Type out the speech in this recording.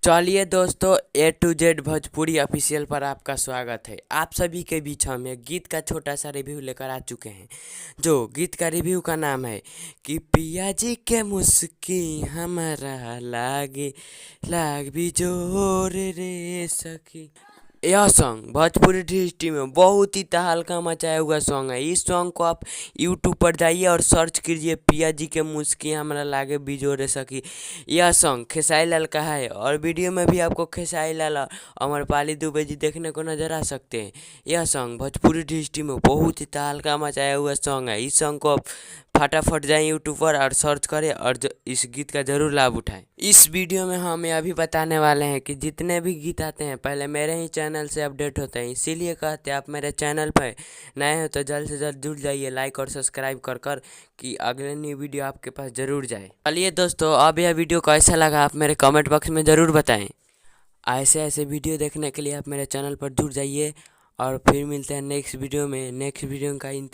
चलिए दोस्तों, ए two Z Bhojpuri official पर आपका स्वागत है। आप सभी के बीच हम एक गीत का छोटा सा रिव्यू लेकर आ चुके हैं। जो गीत का रिव्यू का नाम है कि पिया जी के मुस्की हमारा लाग भी जोर रे सखी। यह सॉन्ग भोजपुरी इंडस्ट्री में बहुत ही तहलका मचाया हुआ सॉन्ग है। इस सॉन्ग को आप यूट्यूब पर जाइए और सर्च कीजिए पिया जी के मुस्की हमारा लागे बिजोरे सकी। यह सॉन्ग खेसारी लाल का है और वीडियो में भी आपको खेसारी लाल और अमरपाली दुबे जी देखने को नजर आ सकते हैं। यह सॉन्ग भोजपुरी इंडस्ट्री में बहुत ही तहलका मचाया हुआ सॉन्ग है। इस सॉन्ग को आप फटाफट जाएं यूट्यूब पर और सर्च करें और इस गीत का ज़रूर लाभ उठाएं। इस वीडियो में हम यह भी बताने वाले हैं कि जितने भी गीत आते हैं पहले मेरे ही चैनल से अपडेट होते हैं, इसीलिए कहते हैं आप मेरे चैनल पर नए हो तो जल्द से जल्द जुड़ जाइए लाइक और सब्सक्राइब कर कि अगले न्यू वीडियो आपके पास ज़रूर जाए। चलिए दोस्तों, अब यह वीडियो कैसा लगा आप मेरे कमेंट बॉक्स में ज़रूर बताएँ। ऐसे ऐसे वीडियो देखने के लिए आप मेरे चैनल पर जुड़ जाइए और फिर मिलते हैं नेक्स्ट वीडियो में। नेक्स्ट वीडियो का